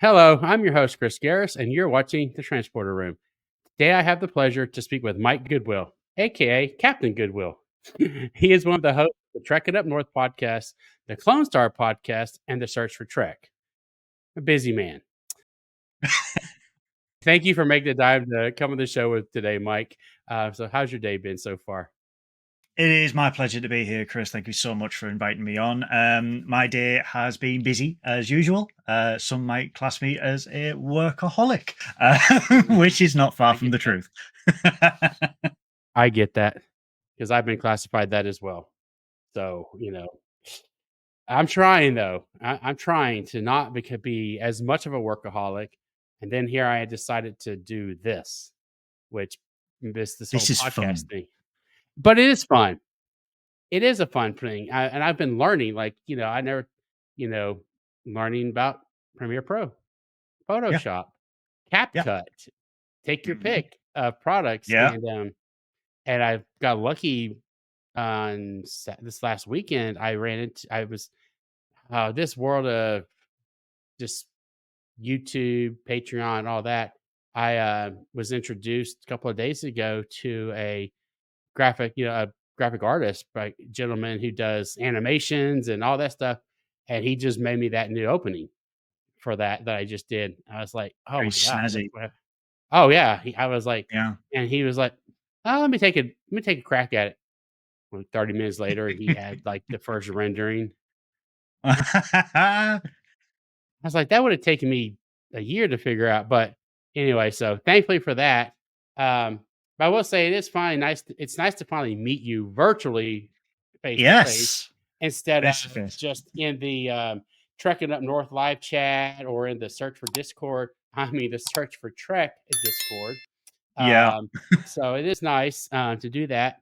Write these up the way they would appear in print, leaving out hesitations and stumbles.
Hello, I'm your host, Chris Garris, and you're watching The Transporter Room. Today, I have the pleasure to speak with Mike Goodwill, aka Captain Goodwill. He is one of the hosts of the Trekkin Up North podcast, the Clone Star podcast, and the Search for Trek. A busy man. Thank you for making the time to come on the show with today, Mike. So, how's your day been so far? It is my pleasure to be here, Chris. Thank you so much for inviting me on. My day has been busy as usual. Some might class me as a workaholic, which is not far I from get the that. truth. I get that because I've been classified that as well. So, I'm trying though. I'm trying to not be as much of a workaholic, and then here I had decided to do this, which this This whole is podcast fun. thing. But it is fun. It is a fun thing, and I've been learning. I never, you know, learning about Premiere Pro, Yeah. Photoshop, Yeah. CapCut. Take your Mhm. pick of products, Yeah. and I got lucky on this last weekend. I was this world of just YouTube, Patreon, all that. I was introduced a couple of days ago to a graphic artist, by gentleman who does animations and all that stuff, and he just made me that new opening for that I just did. I was like, "Oh Very my god!" snazzy. Oh yeah, I was like, Yeah. and he was like, "Oh, let me take a crack at it." Like 30 minutes later, he had like the first rendering. I was like, that would have taken me a year to figure out. But anyway, so thankfully for that. Um, but I will say it is finally nice. It's nice to finally meet you virtually, face to face, Yes. instead of Face to face. just in the Trekking Up North live chat or in the search for Discord. I mean, the search for Trek Discord. Yeah. Um, so it is nice to do that.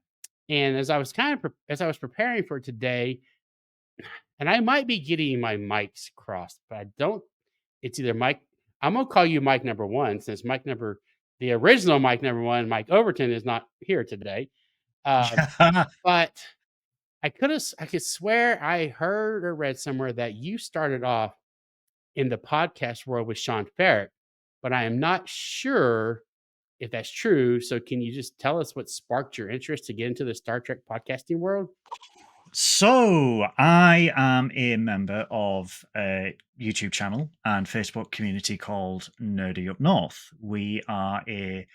And as I was preparing for today, and I might be getting my mics crossed, but I don't. It's either Mike. I'm gonna call you Mike number one since the original Mike number one, Mike Overton, is not here today. Um, Yeah. but I could swear I heard or read somewhere that you started off in the podcast world with Sean Ferret, but I am not sure if that's true. So can you just tell us what sparked your interest to get into the Star Trek podcasting world? So I am a member of a YouTube channel and Facebook community called Nerdy Up North. We are a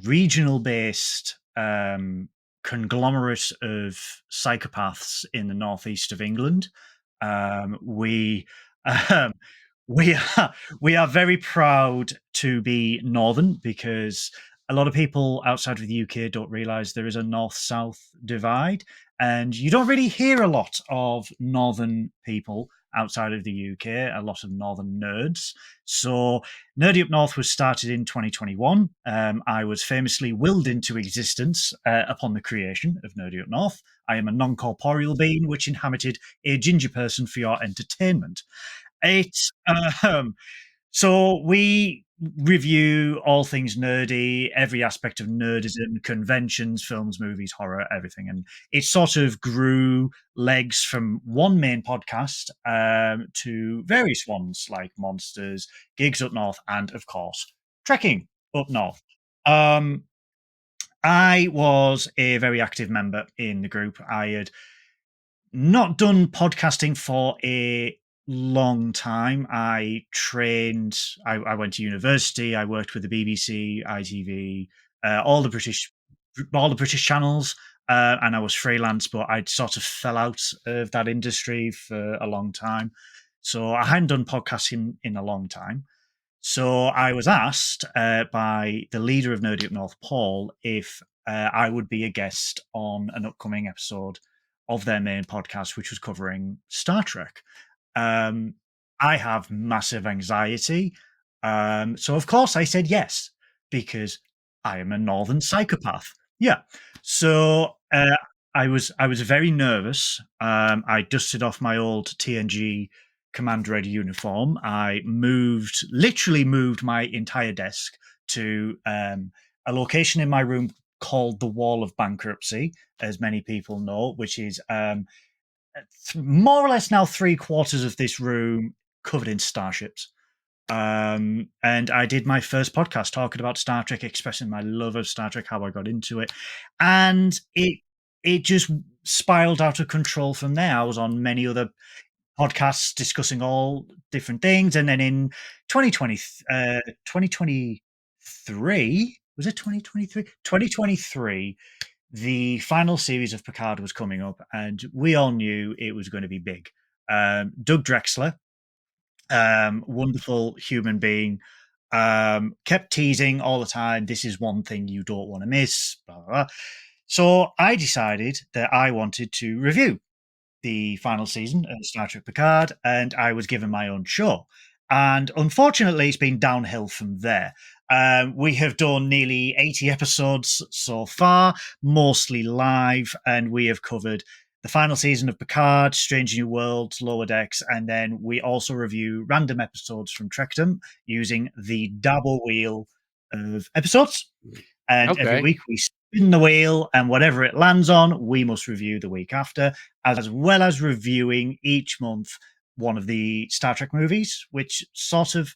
regional based conglomerate of psychopaths in the northeast of England. We um, we are we are very proud to be northern because a lot of people outside of the UK don't realize there is a north south divide, and you don't really hear a lot of northern people outside of the UK, a lot of northern nerds. So Nerdy Up North was started in 2021. I was famously willed into existence upon the creation of Nerdy Up North. I am a non corporeal being which inhabited a ginger person for your entertainment. It's so we review all things nerdy, every aspect of nerdism, conventions, films, movies, horror, everything, and it sort of grew legs from one main podcast to various ones like Monsters, Gigs Up North, and of course Trekking Up North. Um, I was a very active member in the group. I had not done podcasting for a long time. I went to university, I worked with the BBC, ITV, all the British channels, and I was freelance, but I'd sort of fell out of that industry for a long time. So I hadn't done podcasting in a long time. So I was asked by the leader of Nerdy Up North, Paul, if I would be a guest on an upcoming episode of their main podcast, which was covering Star Trek. Um, I have massive anxiety. So, of course, I said yes, because I am a northern psychopath. Yeah. So I was very nervous. I dusted off my old TNG Command Red uniform. I literally moved my entire desk to a location in my room called the Wall of Bankruptcy, as many people know, which is more or less now three-quarters of this room covered in starships. And I did my first podcast talking about Star Trek, expressing my love of Star Trek, how I got into it, and it just spiraled out of control from there. I was on many other podcasts discussing all different things, and then in 2020, 2023, was it 2023? 2023, the final series of Picard was coming up, and we all knew it was going to be big. Doug Drexler, wonderful human being, kept teasing all the time. This is one thing you don't want to miss. Blah, blah, blah. So I decided that I wanted to review the final season of Star Trek Picard, and I was given my own show. And unfortunately, it's been downhill from there. We have done nearly 80 episodes so far, mostly live, and we have covered the final season of Picard, Strange New Worlds, Lower Decks, and then we also review random episodes from Trekdom using the double wheel of episodes. And every Okay. week we spin the wheel, and whatever it lands on, we must review the week after, as well as reviewing each month one of the Star Trek movies, which sort of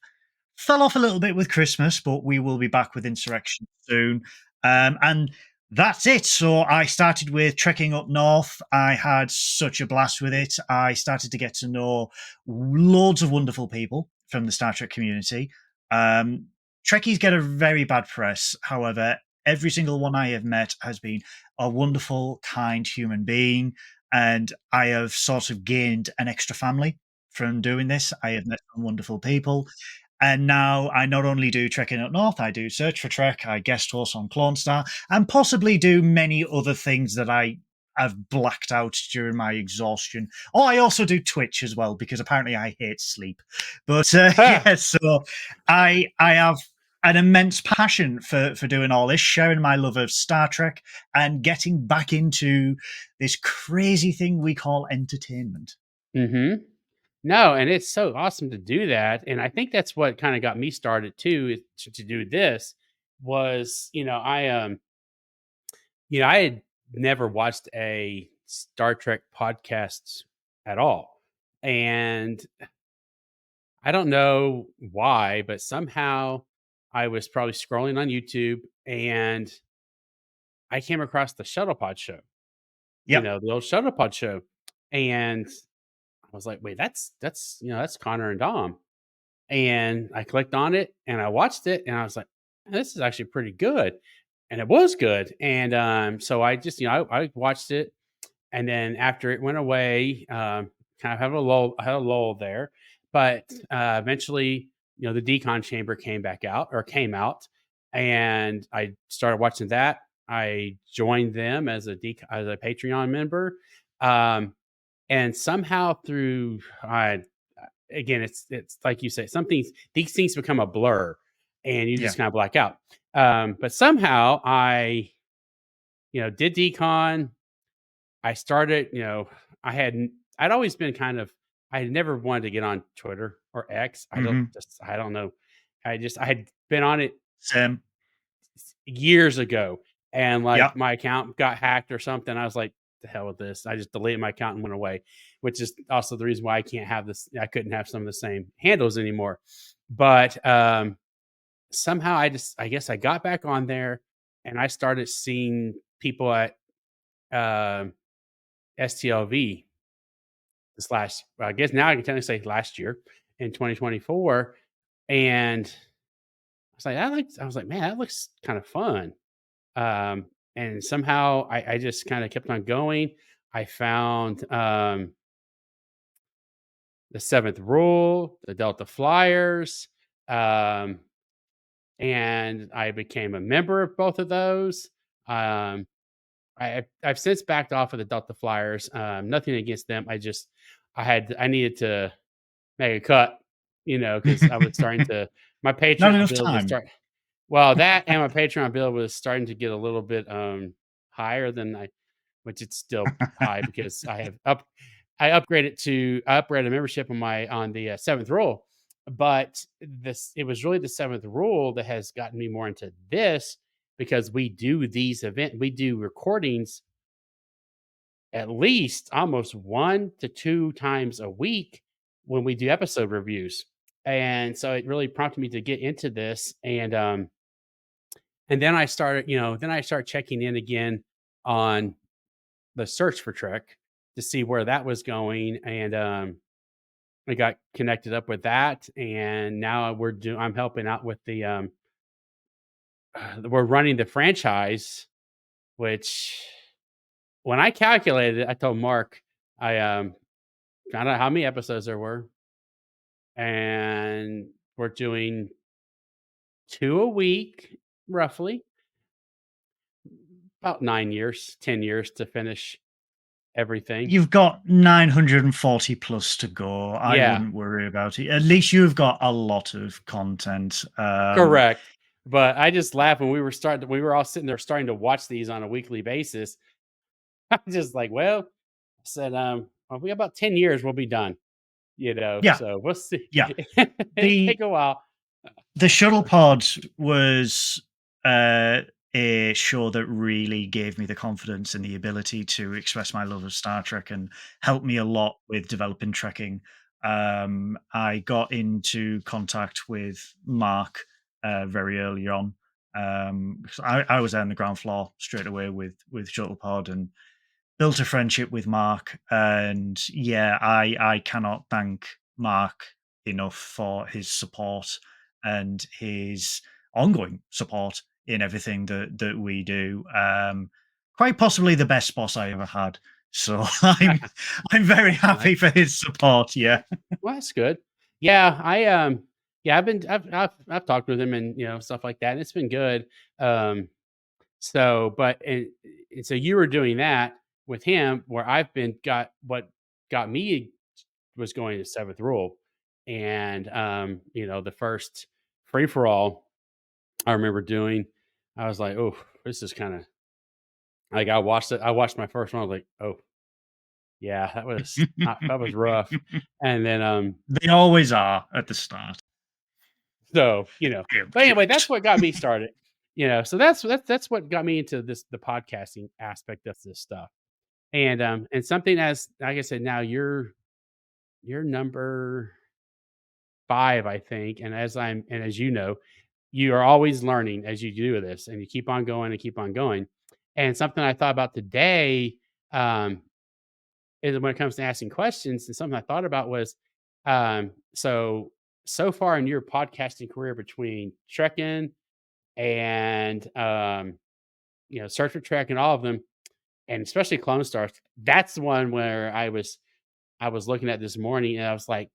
fell off a little bit with Christmas, but we will be back with Insurrection soon. And that's it. So I started with Trekking Up North. I had such a blast with it. I started to get to know loads of wonderful people from the Star Trek community. Um, Trekkies get a very bad press. However, every single one I have met has been a wonderful, kind human being. And I have sort of gained an extra family from doing this. I have met some wonderful people. And now I not only do Trekking Up North, I do Search for Trek, I guest host on Clone Star, and possibly do many other things that I have blacked out during my exhaustion. Oh, I also do Twitch as well because apparently I hate sleep. But Huh. yeah, so I have an immense passion for doing all this, sharing my love of Star Trek and getting back into this crazy thing we call entertainment. Mhm. No, and it's so awesome to do that, and I think that's what kinda got me started too, is to do this was, I had never watched a Star Trek podcast at all, and I don't know why, but somehow I was probably scrolling on YouTube, and I came across the Shuttlepod show, Yep. the old Shuttlepod show, and I was like, "Wait, that's Connor and Dom." And I clicked on it and I watched it and I was like, "This is actually pretty good." And it was good. And, so I just, I watched it, and then after it went away, kind of have a lull I had a lull there, but, eventually, the Decon Chamber came out, and I started watching that. I joined them as as a Patreon member, um, and somehow through, again, it's like you say, these things become a blur, and you Yeah. just kinda black out. But somehow did Decon. I started, I'd always been I had never wanted to get on Twitter or X. Hmm. I don't know. I had been on it Same. years ago, and Yeah. like my account got hacked or something. I was like, the hell with this. I just deleted my account and went away, which is also the reason why I couldn't have some of the same handles anymore. But somehow I guess I got back on there and I started seeing people at um STLV I guess now I can technically say last year in 2024. And I was like, man, that looks kind of fun. And somehow I just kind of kept on going. I found the Seventh Rule, the Delta Flyers, um, and I became a member of both of those. Um, I've since backed off of the Delta Flyers. Nothing against them. I needed to make a cut, because I was starting to my Not Patreon enough bill was time. start well, that and my Patreon bill was starting to get a little bit, higher than which it's still high because I upgraded membership on the, 7th rule, but it was really the 7th rule that has gotten me more into this because we do recordings at least almost 1 to 2 times a week when we do episode reviews. and so it really prompted me to get into this, and then I started, then I start checking in again on the search for Trek to see where that was going, and I got connected up with that, and now I'm helping out with we're running the franchise, which when I calculated it, I told Mark, I found out how many episodes there were, and we're doing 2 a week, roughly, about 9 years, 10 years to finish everything. You've got 940 plus to go. I Yeah, wouldn't worry about it. At least you've got a lot of content. correct. But I just laughed when we were all sitting there starting to watch these on a weekly basis. I'm just like, "Well," I said, "Well, we got about 10 years, we'll be done," Yeah, so we'll see. yeah. It The take a while. the shuttle pod was a show that really gave me the confidence and the ability to express my love of Star Trek and helped me a lot with developing trekking. I got into contact with Mark very early on. 'Cause I was there on the ground floor straight away with Shuttlepod and built a friendship with Mark. And yeah, I cannot thank Mark enough for his support and his ongoing support in everything that we do. Quite possibly the best boss I ever had. So I'm very happy Nice. for his support. Yeah. Well, that's good. Yeah, yeah, I've talked with him and, stuff like that, and it's been good. So you were doing that with him where I've been got what got me was going to 7th Rule, and, the first free for all I remember doing, I was like, "Oh, this is kinda," like, I watched my first one, I was like, "Oh, yeah, that was rough," and then, They always are at the start. so, Damn but anyway, that's jerks. what got me started, so that's what got me into the podcasting aspect of this stuff, and something as like I said, now you're number 5, I think, and as you are always learning as you do this, and you keep on going and keep on going, and something I thought about today, um, is when it comes to asking questions, and something I thought about was, so far in your podcasting career between Trekking and, Search for Trek and all of them, and especially Clone Stars, that's the one where I was looking at this morning, and I was like,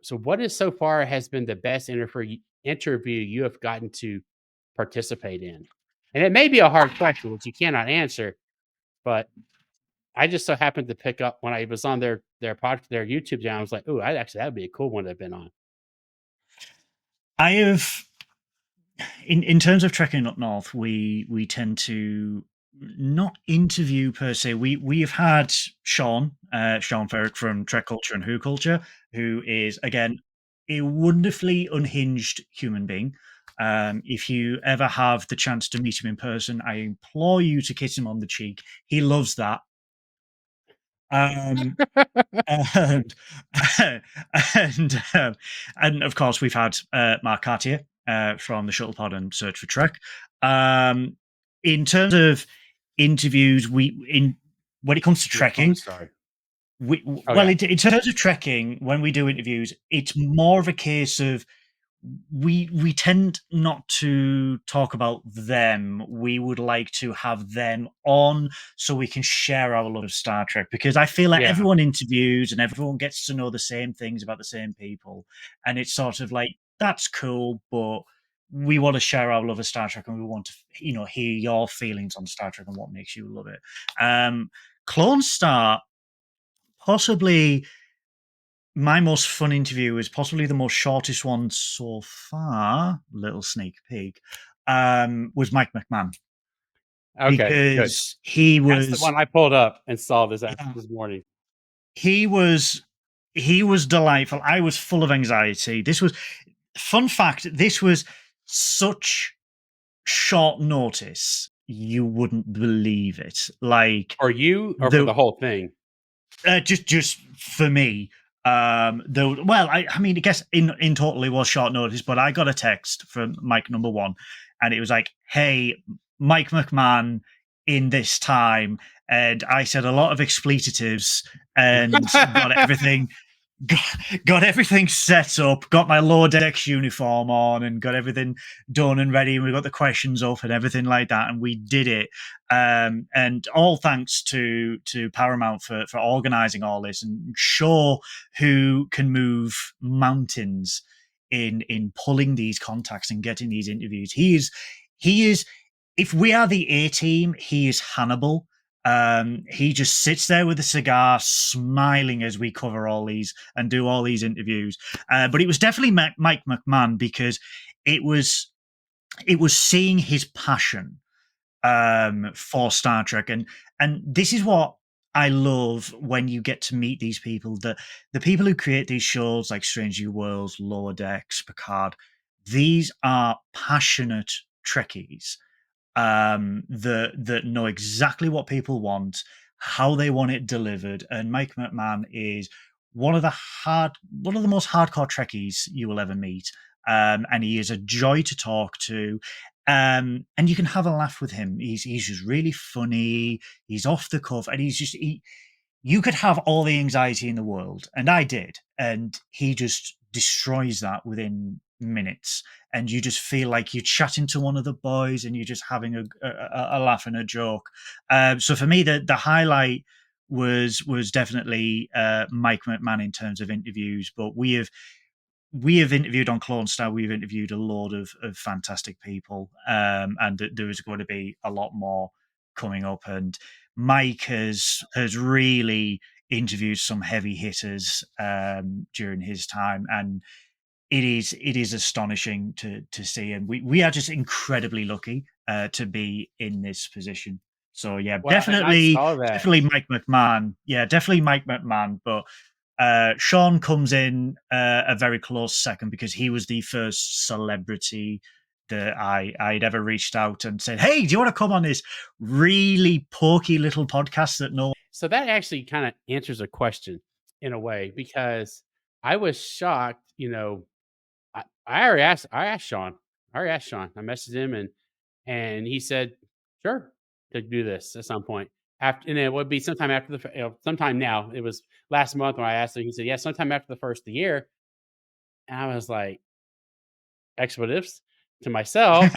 "So what is so far has been the best interview you have gotten to participate in?" And it may be a hard question, which you cannot answer, but I just so happened to pick up when I was on their YouTube channel. I was like, "Ooh, that'd be a cool one to have been on." I have in terms of trekking up north, we tend to not interview per se. We've had Sean Ferrick from Trek Culture and Who Culture, who is again a wonderfully unhinged human being. If you ever have the chance to meet him in person, I implore you to kiss him on the cheek. He loves that. Um, and and of course we've had Mark Cartier from the Shuttlepod and Search for Trek. Um, in terms of interviews, we in when it comes to With Clone trekking, Star. we Oh, well yeah. in terms of trekking, when we do interviews, it's more of a case of we tend not to talk about them. We would like to have them on so we can share our love of Star Trek because I feel like Yeah. everyone interviews and everyone gets to know the same things about the same people, and it's sort of like that's cool, but we want to share our love of Star Trek and we want to hear your feelings on Star Trek and what makes you love it. Clone Star possibly my most fun interview is possibly the most shortest one so far. Little sneak peek. Was Mike McMahon Okay, good. because he That's the was one I pulled up and saw yeah, this morning. he was he was delightful. I was full of anxiety. This was fun fact. This was such short notice. You wouldn't believe it. Like For you or for the the whole thing? just for me. I mean, I guess in total it was short notice, but I got a text from Mike number one, and it was like, "Hey, Mike McMahon in this time," and I said a lot of expletives and got, got everything set up, got my lower decks uniform on, and got everything done and ready. And we got the questions up and everything like that, and we did it. And all thanks to Paramount for organizing all this and show who can move mountains in pulling these contacts and getting these interviews. He is if we are the A team, he is Hannibal. He just sits there with a cigar, smiling as we cover all these and do all these interviews. But it was definitely Mike McMahon because it was it was seeing his passion for Star Trek, and this is what I love when you get to meet these people. The people who create these shows like Strange New Worlds, Lower Decks, Picard. These are passionate Trekkies that know exactly what people want, how they want it delivered. And Mike McMahon is one of the most hardcore Trekkies you will ever meet. And he is a joy to talk to. And you can have a laugh with him. He's just really funny. He's off the cuff, and you could have all the anxiety in the world, and I did, and he just destroys that within minutes, and you just feel like you're chatting to one of the boys, and you're just having a laugh and a joke. So for me, the highlight was definitely Mike McMahon in terms of interviews, but we have interviewed on Clone Star. We've interviewed a load of fantastic people, and there is going to be a lot more coming up. And Mike has really interviewed some heavy hitters during his time, and it is astonishing to see. And we are just incredibly lucky to be in this position. So yeah, Well, and I saw that. definitely Mike McMahon. Yeah, definitely Mike McMahon. But Sean comes in a very close second because he was the first celebrity that I'd ever reached out and said, "Hey, do you want to come on this really pokey little podcast that no?" So that actually kind of answers a question in a way because I was shocked, I asked Sean. I already asked Sean. I messaged him and he said, "Sure, to do this at some point." After and it would be sometime after sometime now. It was last month when I asked him. He said, "Yeah, sometime after the first of the year." And I was like, expletives to myself.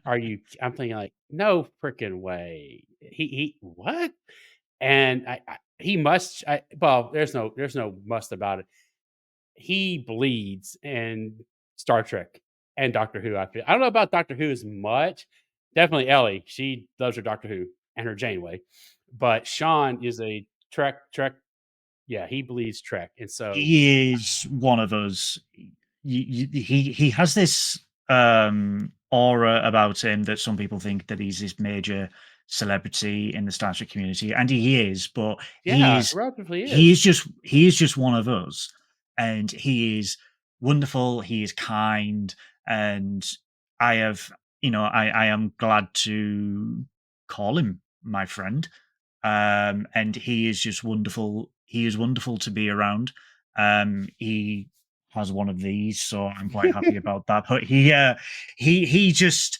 Are you? I'm thinking like, no freaking way. He what? And he must. Well, there's no must about it. He bleeds in Star Trek and Doctor Who. I don't know about Doctor Who as much. Definitely Ellie. She loves her Doctor Who and her Janeway. But Sean is a Trek. Yeah, he bleeds Trek, and so He is one of us. He has this aura about him that some people think that he's this major celebrity in the Star Trek community, and he is. But yeah, relatively he is. is just one of us, and he is wonderful. He is kind, and I have I am glad to call him my friend, and he is just wonderful. He is wonderful to be around. He has one of these, so I'm quite happy about that. But he just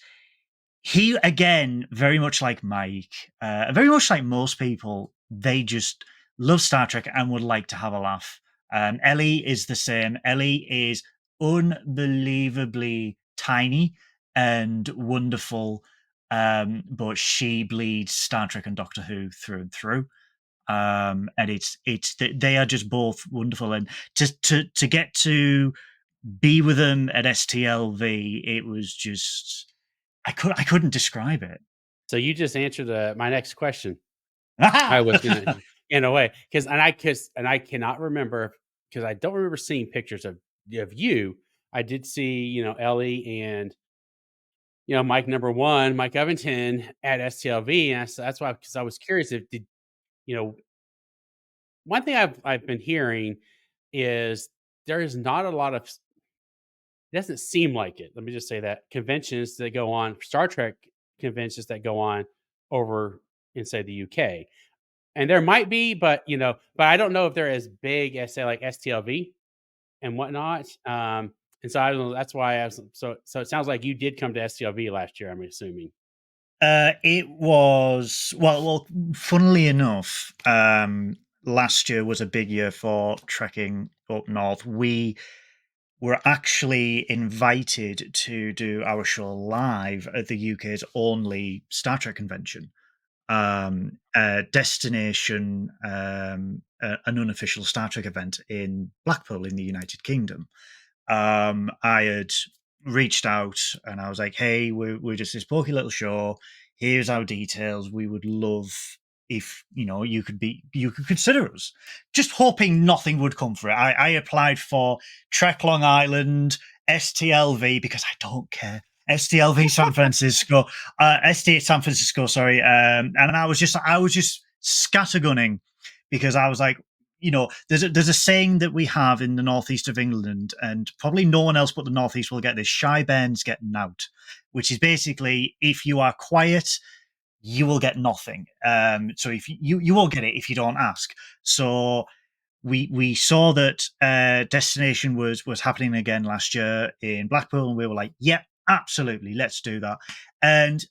he again very much like Mike, very much like most people. They just love Star Trek and would like to have a laugh. Ellie is the same. Ellie is unbelievably tiny and wonderful, but she bleeds Star Trek and Doctor Who through and through. And they are just both wonderful, and to get to be with them at STLV, it was just I couldn't describe it. So you just answered my next question. I was gonna in a way and I cannot remember because I don't remember seeing pictures of you. I did see Ellie and Mike number one, Mike Covington at STLV, and that's why because I was curious if did you know one thing I've been hearing is there is not a lot of it doesn't seem like it. Let me just say that conventions that go on Star Trek conventions that go on over in say the UK. and there might be, but but I don't know if they're as big as say like STLV and whatnot. And so I don't know. That's why I was so. It sounds like you did come to STLV last year. I'm assuming. It was well. Funnily enough, last year was a big year for trekking up north. We were actually invited to do our show live at the UK's only Star Trek convention, destination, an unofficial Star Trek event in Blackpool in the United Kingdom. I had reached out and I was like, "Hey, we're just this pokey little show. Here's our details. We would love if you could consider us." Just hoping nothing would come for it. I applied for Trek Long Island, STLV because I don't care. STLV San Francisco, ST San Francisco, sorry. And I was just scattergunning because I was like, there's a saying that we have in the northeast of England, and probably no one else but the northeast will get this: shy Ben's getting out, which is basically if you are quiet, you will get nothing. So if you won't get it if you don't ask. So we saw that Destination was happening again last year in Blackpool, and we were like, yeah, absolutely, let's do that. And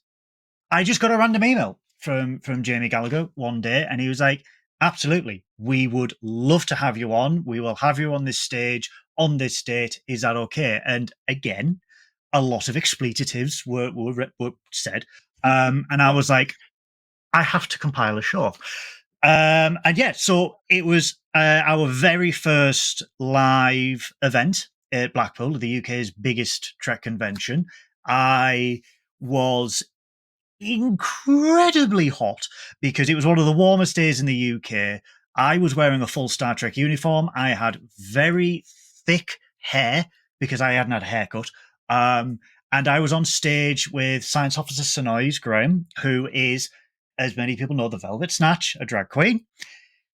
I just got a random email from Jamie Gallagher one day, and he was like, "Absolutely, we would love to have you on. We will have you on this stage on this date. Is that okay?" And again, a lot of expletives were said, and I was like, "I have to compile a show." And yeah, so it was our very first live event at Blackpool, the UK's biggest Trek convention. I was incredibly hot because it was one of the warmest days in the UK. I was wearing a full Star Trek uniform. I had very thick hair because I hadn't had a haircut. And I was on stage with Science Officer Sonoy's Graham, who is, as many people know, the Velvet Snatch, a drag queen,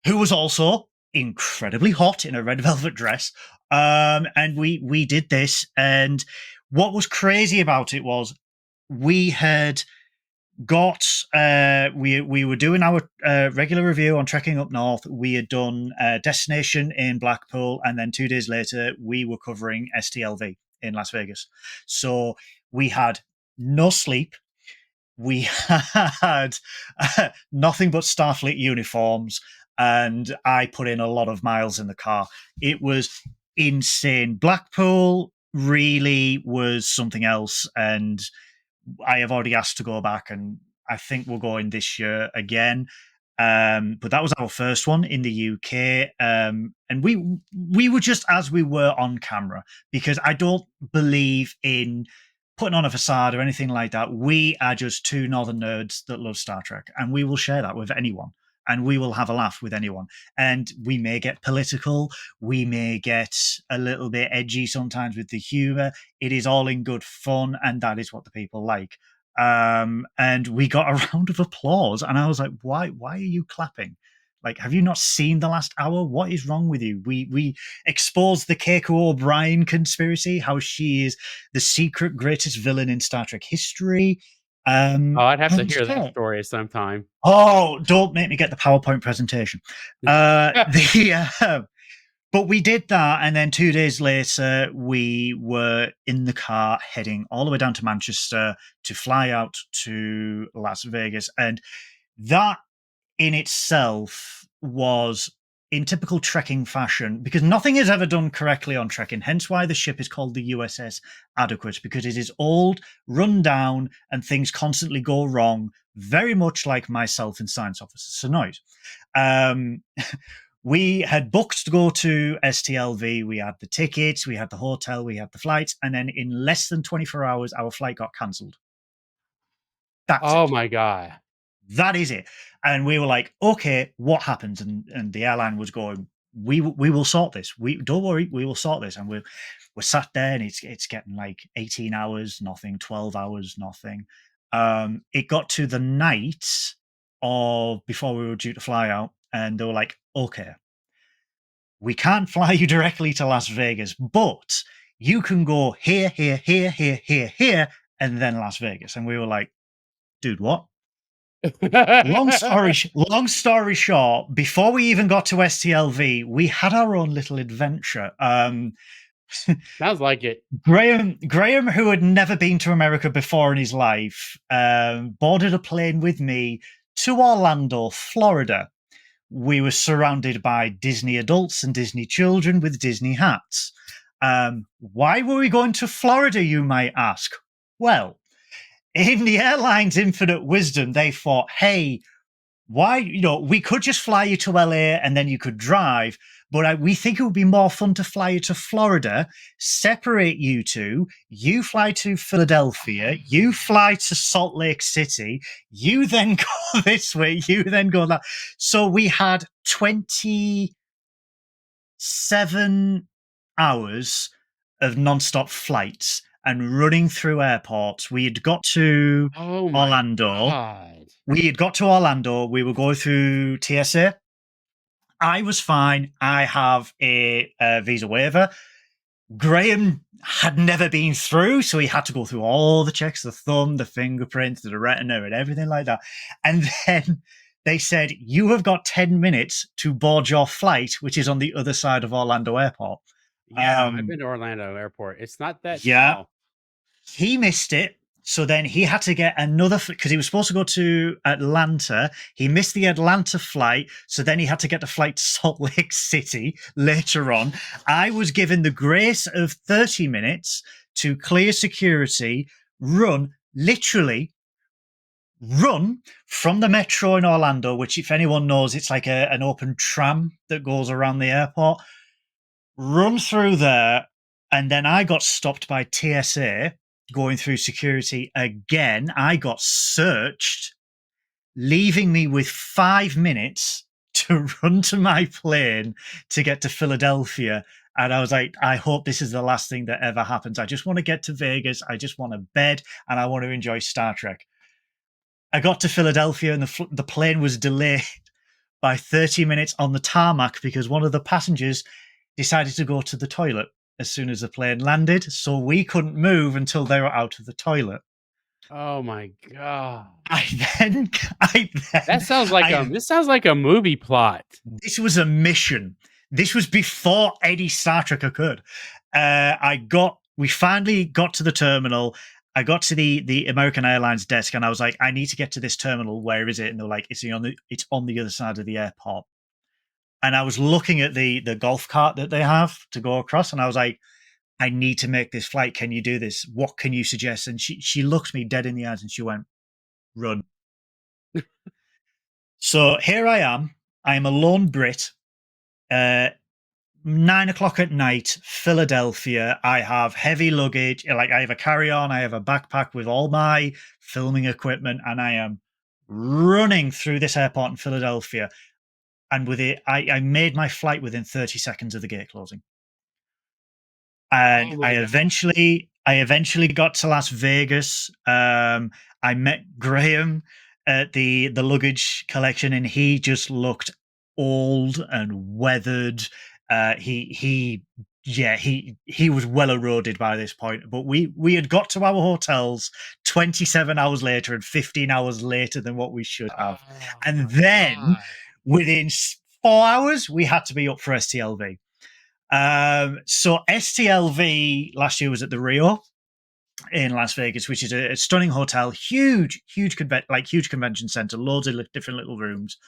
who was also incredibly hot in a red velvet dress. And we did this. And what was crazy about it was we had got we were doing our regular review on Trekking Up North. We had done Destination in Blackpool, and then 2 days later we were covering STLV in Las Vegas. So we had no sleep. We had nothing but Starfleet uniforms, and I put in a lot of miles in the car. It was insane. Blackpool really was something else, and I have already asked to go back, and I think we're going this year again. But that was our first one in the UK, and we were just as we were on camera, because I don't believe in putting on a facade or anything like that. We are just two northern nerds that love Star Trek, and we will share that with anyone. And we will have a laugh with anyone. And we may get political. We may get a little bit edgy sometimes with the humor. It is all in good fun, and that is what the people like. And we got a round of applause, and I was like, why are you clapping? Like, have you not seen the last hour? What is wrong with you? We exposed the Keiko O'Brien conspiracy, how she is the secret greatest villain in Star Trek history. Oh, I'd have to And hear that yeah. story sometime. Oh, don't make me get the PowerPoint presentation. The But we did that, and then 2 days later, we were in the car heading all the way down to Manchester to fly out to Las Vegas. And that in itself was in typical trekking fashion, because nothing is ever done correctly on trekking, hence why the ship is called the USS Adequate, because it is old, run down, and things constantly go wrong, very much like myself and Science Officer Sonoid. Um, we had booked to go to STLV. We had the tickets, we had the hotel, we had the flights, and then in less than 24 hours, our flight got cancelled. That's Oh it. my god. That is it. And we were like, okay, what happens? And the airline was going, we will sort this. We don't worry, we will sort this. And we're sat there, and it's getting like 18 hours, nothing, 12 hours, nothing. It got to the night of before we were due to fly out, and they were like, okay, we can't fly you directly to Las Vegas, but you can go here, here, here, here, here, here, and then Las Vegas. And we were like, dude, what? Long story short, before we even got to STLV, we had our own little adventure. Sounds like it. Graham, who had never been to America before in his life, boarded a plane with me to Orlando, Florida. We were surrounded by Disney adults and Disney children with Disney hats. Why were we going to Florida, you might ask? Well, in the airline's infinite wisdom, they thought, hey, why, we could just fly you to LA and then you could drive, but we think it would be more fun to fly you to Florida, separate you two, you fly to Philadelphia, you fly to Salt Lake City, you then go this way, you then go that. So we had 27 hours of non-stop flights and running through airports. We had got to Oh my Orlando. god. We were going through TSA. I was fine. I have a visa waiver. Graham had never been through, so he had to go through all the checks, the thumb, the fingerprint, the retina, and everything like that. And then they said, you have got 10 minutes to board your flight, which is on the other side of Orlando Airport. Yeah, I've been to Orlando Airport. It's not that Yeah, small. he missed it. So then he had to get another, because he was supposed to go to Atlanta. He missed the Atlanta flight. So then he had to get the flight to Salt Lake City later on. I was given the grace of 30 minutes to clear security, literally run from the metro in Orlando, which, if anyone knows, it's like an open tram that goes around the airport. Run through there. And then I got stopped by TSA going through security again. I got searched, leaving me with 5 minutes to run to my plane to get to Philadelphia. And I was like, I hope this is the last thing that ever happens. I just want to get to Vegas. I just want a bed and I want to enjoy Star Trek. I got to Philadelphia and the plane was delayed by 30 minutes on the tarmac because one of the passengers decided to go to the toilet as soon as the plane landed. So we couldn't move until they were out of the toilet. Oh my god. I then, That sounds like this sounds like a movie plot. this was a mission. This was before any Star Trek occurred. We finally got to the terminal. I got to the American Airlines desk and I was like, I need to get to this terminal. Where is it? And they're like, it's on the other side of the airport. And I was looking at the golf cart that they have to go across, and I was like, I need to make this flight. Can you do this? What can you suggest? And she looked me dead in the eyes and she went, run. So here I am. I am a lone Brit. 9 o'clock at night, Philadelphia. I have heavy luggage. Like, I have a carry-on, I have a backpack with all my filming equipment, and I am running through this airport in Philadelphia. And with it, I made my flight within 30 seconds of the gate closing. And Oh my god. I eventually got to Las Vegas. I met Graham at the luggage collection, and he just looked old and weathered. He was well eroded by this point. But we had got to our hotels 27 hours later and 15 hours later than what we should have. Oh And my then god. within 4 hours, we had to be up for STLV. So STLV last year was at the Rio in Las Vegas, which is a stunning hotel, huge convention center, loads of different little rooms.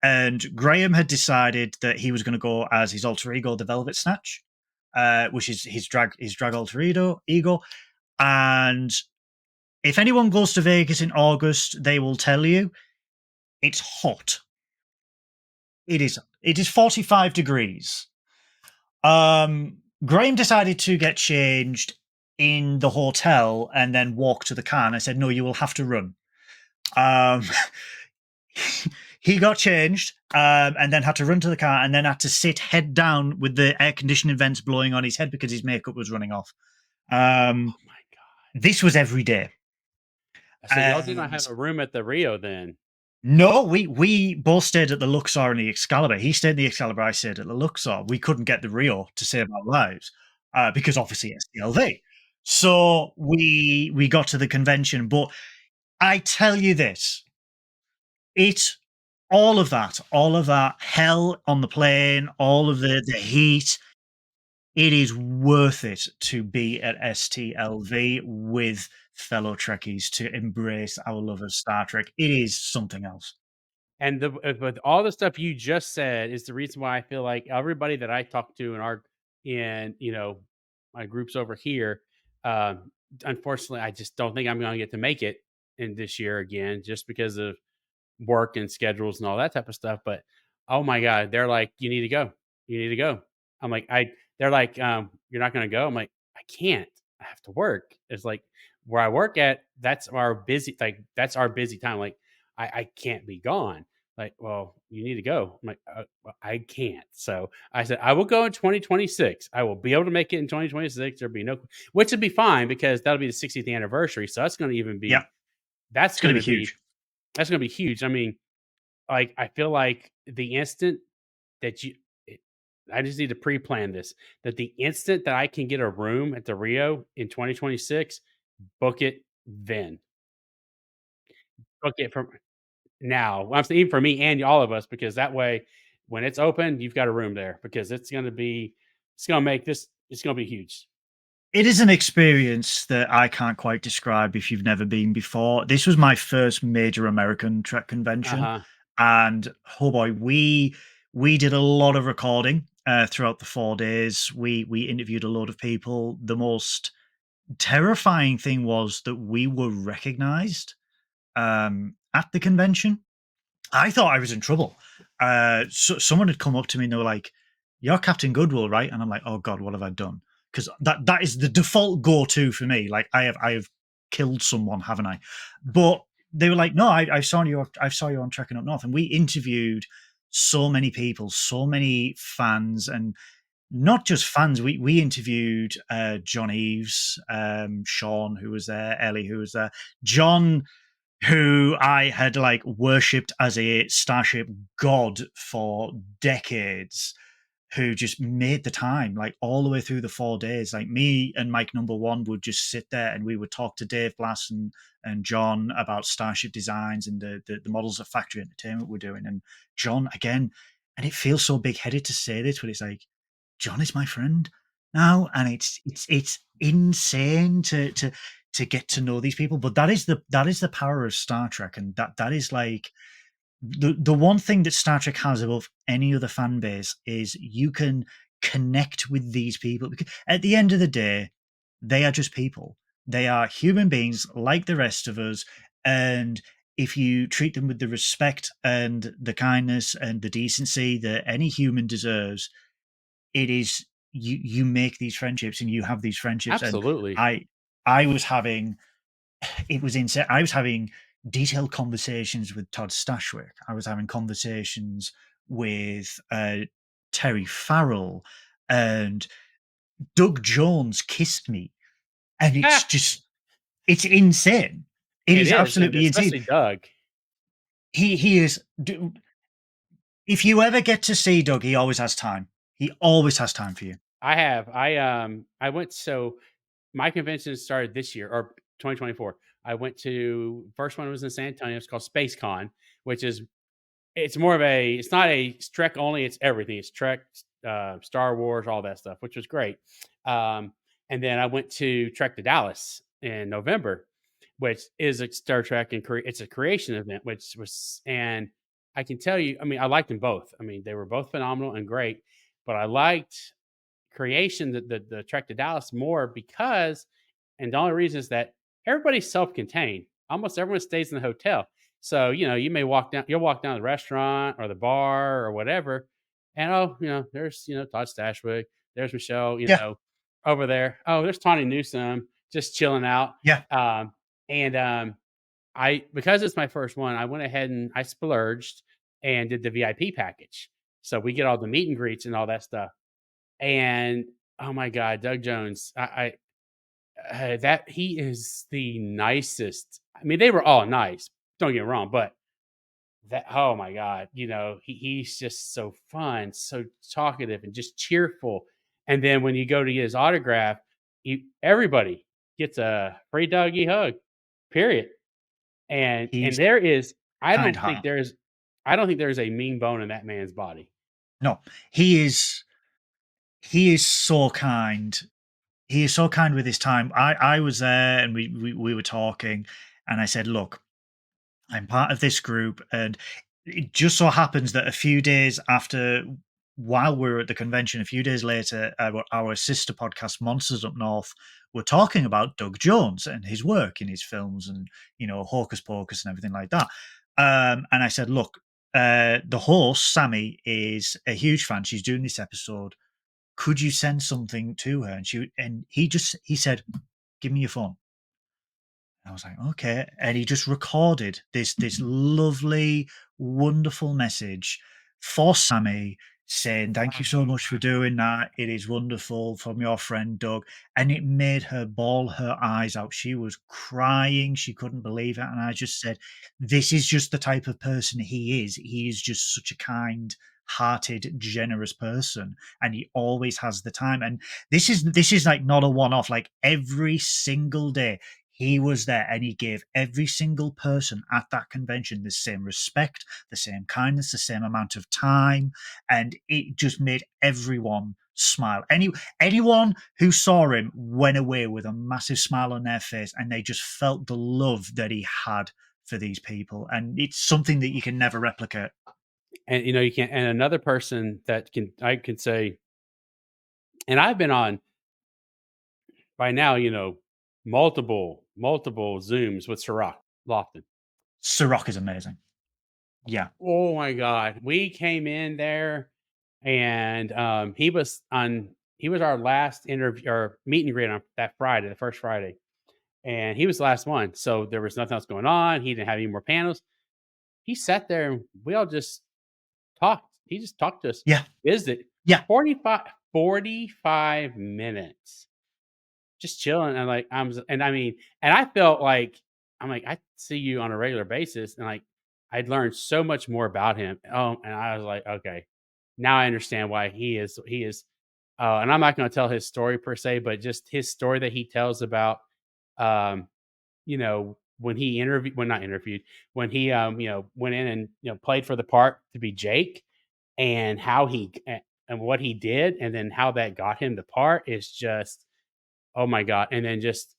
And Graham had decided that he was going to go as his alter ego, the Velvet Snatch, which is his drag alter ego. And if anyone goes to Vegas in August, they will tell you it's hot. It is 45 degrees. Graham decided to get changed in the hotel and then walk to the car. And I said, no, you will have to run. He got changed and then had to run to the car and then had to sit head down with the air conditioning vents blowing on his head because his makeup was running off. Oh my god. This was every day. So y'all did not And have a room at the Rio then. no, we both stayed at the Luxor and the Excalibur. He stayed in the Excalibur, I stayed at the Luxor. We couldn't get the Rio to save our lives because obviously STLV. So we got to the convention, but I tell you this, it all of that hell on the plane, all of the heat, it is worth it to be at STLV with fellow Trekkies to embrace our love of Star Trek. It is something else. And with all the stuff you just said is the reason why I feel like everybody that I talk to in our in my groups over here, unfortunately, I just don't think I'm going to get to make it in this year again, just because of work and schedules and all that type of stuff. But oh my god, they're like, "You need to go. You need to go." I'm like, "I." They're like, "You're not going to go." I'm like, "I can't. I have to work." It's like where I work at. That's our busy time. Like I can't be gone. Like, well, you need to go. I'm like, well, I can't. So I said, I will go in 2026. I will be able to make it in 2026. There'll be no, which would be fine because that'll be the 60th anniversary. So that's going to even Yeah, be, that's it's going going to to be be, huge. that's going to be huge. I mean, like, I feel like the instant that it I just need to pre-plan this, that the instant that I can get a room at the Rio in 2026, book it then. Book it from now. I'm saying even for me and all of us, because that way, when it's open, you've got a room there because it's gonna make this it's gonna be huge. It is an experience that I can't quite describe if you've never been before. This was my first major American Trek convention, Uh-huh. and oh boy, we did a lot of recording throughout the 4 days. We interviewed a lot of people. The most terrifying thing was that we were recognized at the convention. I thought I was in trouble. Someone had come up to me and they were like, "You're Captain Goodwill, right?" And I'm like, "Oh God, what have I done?" Because that is the default go-to for me. Like I have killed someone, haven't I? But they were like, "No, I saw you on Trekking Up North," and we interviewed so many people, so many fans, and not just fans. We interviewed John Eves, Sean, who was there, Ellie, who was there, John, who I had like worshipped as a Starship god for decades, who just made the time like all the way through the 4 days. Like me and Mike number one would just sit there and we would talk to Dave Blass and John about Starship designs and the models of factory entertainment we're doing. And John again, and it feels so big headed to say this, but it's like John is my friend now, and it's insane to get to know these people. But that is the power of Star Trek, and that is like the one thing that Star Trek has above any other fan base is you can connect with these people because at the end of the day, they are just people. They are human beings like the rest of us, and if you treat them with the respect and the kindness and the decency that any human deserves, it is you make these friendships and you have these friendships. And Absolutely. I I was having it was insane. I was having detailed conversations with Todd Stashwick. I was having conversations with Terry Farrell, and Doug Jones kissed me, and it's Ah, just it's insane. It it is is, and absolutely insane. especially Doug. He is. If you ever get to see Doug, he always has time. He always has time for you. I went so my convention started this year or 2024. I went to first one was in San Antonio. It's called Space Con, which is it's more of a it's not a Trek only, it's everything. It's Trek, Star Wars, all that stuff, which was great. Um, and then I went to Trek to Dallas in November, which is a Star Trek and it's a creation event, which was and I can tell you, I mean, I liked them both. I mean, they were both phenomenal and great, but I liked creation, the Trek to Dallas more because and the only reason is that everybody's self-contained. Almost everyone stays in the hotel. So, you may you'll walk down to the restaurant or the bar or whatever, and there's Todd Stashwick, there's Michelle, Yeah, over there. Oh, there's Tawny Newsome just chilling out. yeah, And I because it's my first one, I went ahead and I splurged and did the VIP package. So we get all the meet and greets and all that stuff. And oh my God, Doug Jones, that he is the nicest. I mean, they were all nice. Don't get me wrong, but that oh my god, he's just so fun, so talkative, and just cheerful. And then when you go to get his autograph, everybody gets a free doggy hug. Period. And He's there is I kind don't think heart. there's I don't think there's a mean bone in that man's body. No, he is he is so kind. He is so kind with his time. I was there and we were talking, and I said, "Look, I'm part of this group, and it just so happens that a few days after, while we were at the convention, a few days later, our sister podcast, Monsters Up North, were talking about Doug Jones and his work in his films and, Hocus Pocus and everything like that. And I said, look, the host, Sammy, is a huge fan. She's doing this episode. Could you send something to her? And he said, give me your phone. I was like, okay. And he just recorded this lovely, wonderful message for Sammy saying, thank you so much for doing that. It is wonderful from your friend Doug. And it made her bawl her eyes out. She was crying. She couldn't believe it. And I just said, this is just the type of person he is. He is just such a kind hearted, generous person. And he always has the time. And this is like not a one-off, like every single day he was there and he gave every single person at that convention the same respect, the same kindness, the same amount of time, and it just made everyone smile. Anyone who saw him went away with a massive smile on their face, and they just felt the love that he had for these people, and it's something that you can never replicate. And you can't. And another person that I can say, and I've been on by now, multiple Zooms with Sirach Lofton. Ciroc is amazing. Yeah. Oh my god. We came in there and he was our last interview or meet and greet on that Friday, the first Friday. And he was the last one. So there was nothing else going on. He didn't have any more panels. He sat there and we all just talked. He just talked to us. Yeah. Visited Yeah. 45 minutes. Just chilling, and, like, and I mean, and I felt like I'm like, "I see you on a regular basis," and, like, I'd learned so much more about him. Oh, and I was like, "Okay, now I understand why he is," and I'm not gonna tell his story per se, but just his story that he tells about, um, when he interviewed when not interviewed, when he, went in and, played for the part to be Jake, and how and what he did, and then how that got him the part is just, oh my god, and then just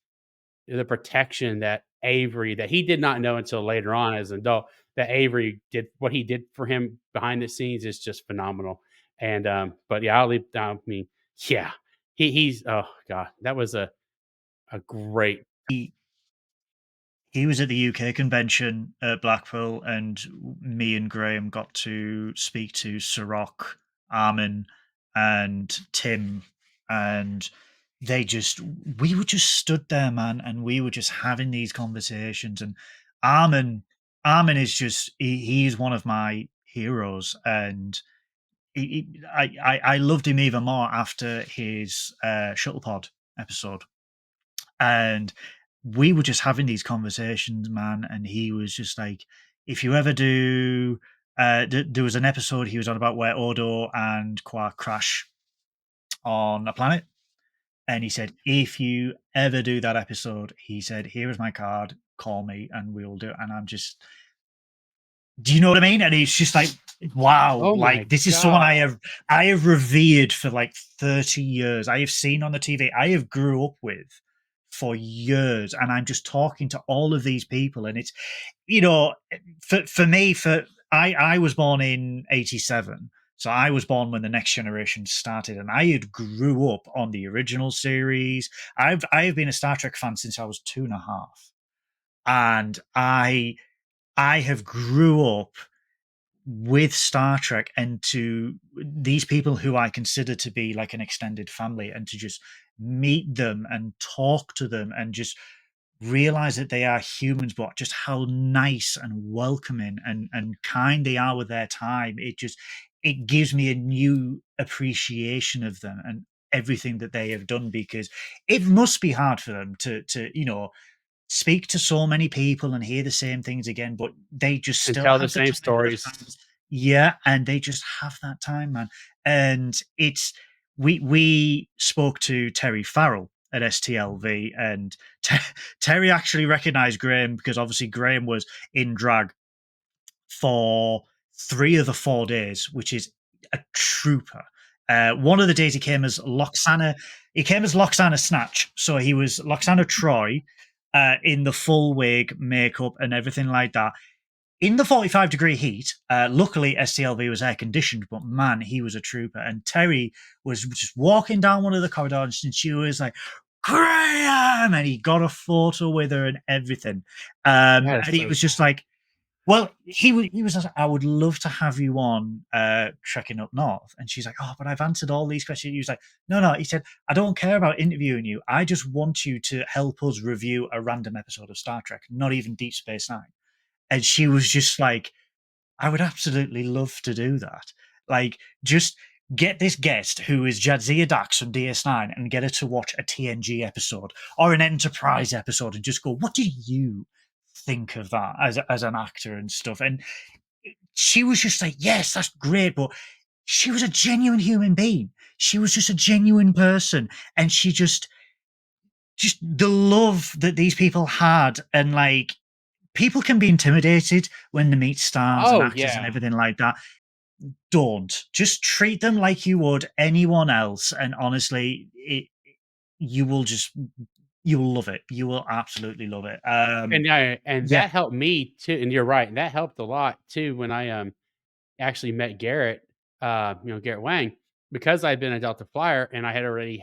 the protection that Avery that he did not know until later on as an adult, that Avery did what he did for him behind the scenes is just phenomenal. And, but yeah, I mean, yeah, he's oh god, that was a great He was at the UK convention at Blackpool, and me and Graham got to speak to Ciroc, Armin, and Tim, and we were just stood there, man, and we were just having these conversations. And Armin, Armin is just he's one of my heroes, and I loved him even more after his Shuttlepod episode, and we were just having these conversations, man. And he was just like, if you ever do, there was an episode he was on about where Odo and Quark crash on a planet. And he said, if you ever do that episode, he said, here is my card, call me and we'll do it. And I'm just, do you know what I mean? And it's just like, wow, oh my like this is someone god. I have revered for like 30 years. I have seen on the TV, I have grew up with for years. And I'm just talking to all of these people. And it's, for me, I was born in 87. So I was born when the Next Generation started, and I had grew up on the original series. I have been a Star Trek fan since I was 2.5. And I have grew up with Star Trek, and to these people who I consider to be like an extended family, and to just meet them and talk to them and just realize that they are humans, but just how nice and welcoming and kind they are with their time. It gives me a new appreciation of them and everything that they have done, because it must be hard for them to speak to so many people and hear the same things again, but they just And still tell the have the same time. stories. Yeah, and they just have that time, man. And it's we spoke to Terry Farrell, at STLV, and Terry actually recognized Graham because obviously Graham was in drag for 3 of the 4 days, which is a trooper. One of the days he came as Loxana. He came as Loxana Snatch, so he was Loxana Troy in the full wig, makeup, and everything like that. In the 45-degree heat, luckily STLV was air conditioned, but man, he was a trooper. And Terry was just walking down one of the corridors, and she was like, Graham! And he got a photo with her and everything. That is And he so was just cool. like, well, he was just, I would love to have you on Trekking Up North. And she's like, oh, but I've answered all these questions. He was like, no, no. He said, I don't care about interviewing you. I just want you to help us review a random episode of Star Trek, not even Deep Space Nine. And she was just like, I would absolutely love to do that. Like, just get this guest who is Jadzia Dax from DS9 and get her to watch a TNG episode or an Enterprise episode and just go, what do you think of that as an actor and stuff? And she was just like, yes, that's great. But she was a genuine human being. She was just a genuine person. And she just the love that these people had, and like, people can be intimidated when they meet stars and Oh, actors and yeah. everything like that. Don't. Just treat them like you would anyone else, and honestly, you will just you'll love it. You will absolutely love it. And Yeah. that helped me too, and you're right, and that helped a lot too when I, actually met Garrett, Garrett Wang, because I'd been a Delta flyer and I had already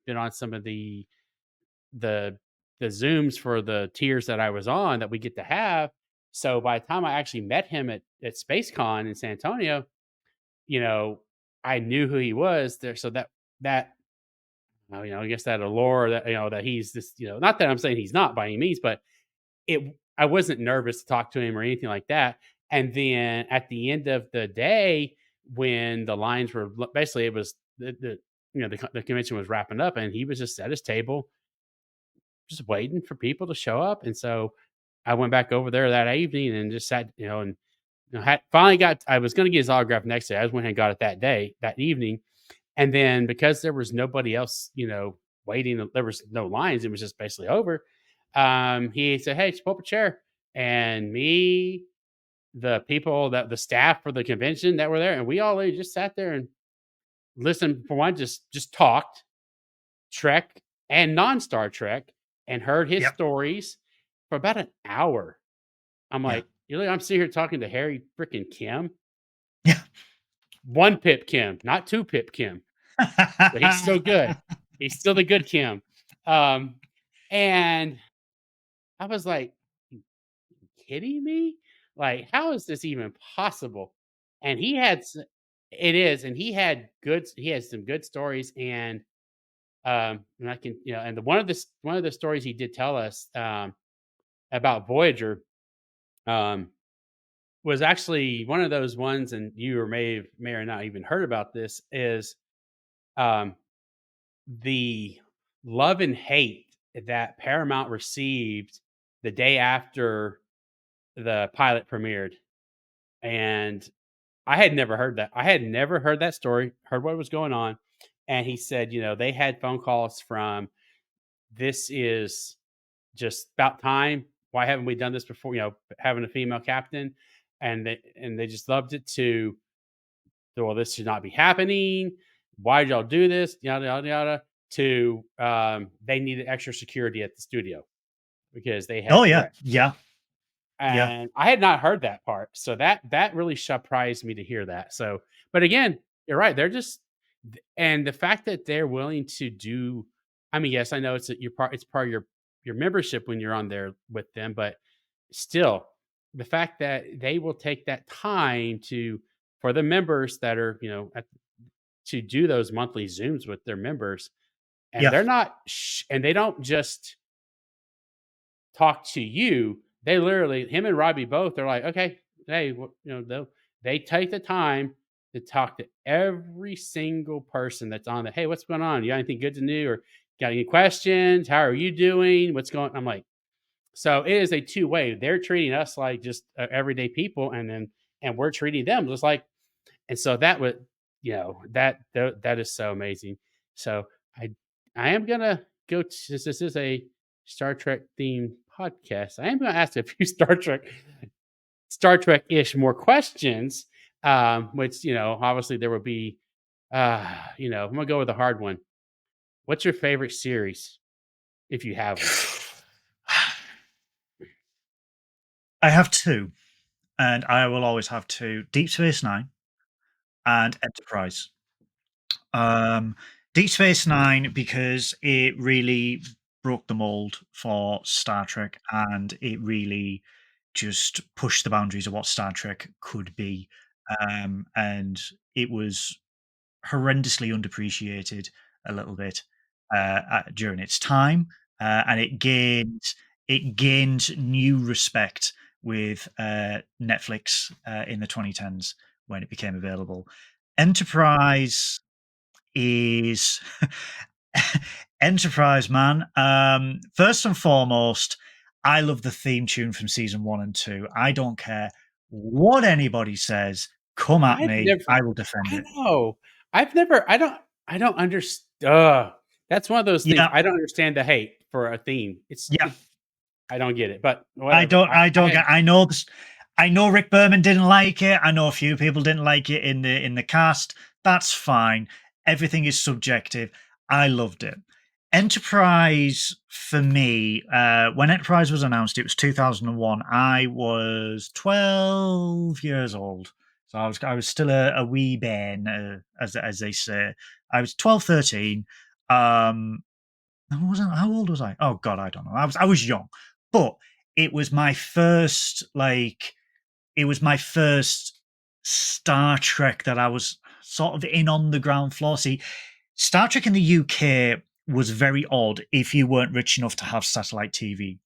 been on some of the the Zooms for the tiers that I was on that we get to have. So by the time I actually met him at SpaceCon in San Antonio, you know, I knew who he was there. So that I guess that allure that that he's this, not that I'm saying he's not by any means, but I wasn't nervous to talk to him or anything like that. And then at the end of the day, when the lines were basically, it was the convention was wrapping up, and he was just at his table, just waiting for people to show up. And so I went back over there that evening and just sat, and had finally got. I was going to get his autograph next day. I just went and got it that evening. And then because there was nobody else, waiting, there was no lines. It was just basically over. He said, "Hey, just pull up a chair." And me, the staff for the convention that were there, and we all just sat there and listened. For one, just talked Trek and non-Star Trek, and heard his Yep. stories for about an hour. I'm Yeah. like, I'm sitting here talking to Harry freaking Kim, Yeah. one Pip Kim, not two Pip Kim. But he's still good. He's still the good Kim. Um, and I was like, "You kidding me? Like, how is this even possible?" And it is, and he has some good stories, and I can, and one of the stories he did tell us about Voyager um, was actually one of those ones, and you may or not even heard about this, is um, the love and hate that Paramount received the day after the pilot premiered. And I had never heard that. I had never heard that story, heard what was going on. And he said, they had phone calls from, "This is just about time. Why haven't we done this before?" Having a female captain. And they just loved it, "Well, this should not be happening. Why did y'all do this?" Yada yada yada. To they needed extra security at the studio because they had Oh yeah. threat. Yeah. Yeah. And I had not heard that part, so that really surprised me to hear that. So, but again, you're right. They're just, and the fact that they're willing to do. I mean, yes, I know it's part of your membership when you're on there with them, but still, the fact that they will take that time for the members that are, to do those monthly Zooms with their members, and Yeah. they're not, and they don't just talk to you. They literally, him and Robbie both, they're like, "Okay, hey, they take the time to talk to every single person that's on the, hey, what's going on? You got anything good to do, or got any questions? How are you doing? What's going?" I'm like, so it is a two-way. They're treating us like just everyday people, and we're treating them just like, and so that would, that is so amazing. So I I am gonna. go to, since this is a Star Trek themed podcast, I am going to ask a few Star Trek ish more questions. Which obviously there will be. I'm gonna go with a hard one. What's your favorite series, if you have one? I have two, and I will always have two: Deep Space Nine and Enterprise. Um, Deep Space Nine, because it really broke the mold for Star Trek, and it really just pushed the boundaries of what Star Trek could be. And it was horrendously underappreciated a little bit during its time, and it gained new respect with Netflix in the 2010s when it became available. Enterprise is Enterprise, man. First and foremost, I love the theme tune from season 1 and 2. I don't care what anybody says. Come at I've me. never. I will defend I it. know. I've never. I don't understand. That's one of those things. Yeah, I don't understand the hate for a theme. yeah. I don't get it. But I whatever. don't. I don't get. I know this. I know Rick Berman didn't like it. I know a few people didn't like it in the cast. That's fine. Everything is subjective. I loved it. Enterprise for me, when Enterprise was announced, it was 2001. I was 12 years old, so I was still a wee ben, as they say. I was 12, 13. How old was I? Oh God, I don't know. I was young, but it was my first Star Trek that I was sort of in on the ground floor. See, Star Trek in the UK was very odd if you weren't rich enough to have satellite TV.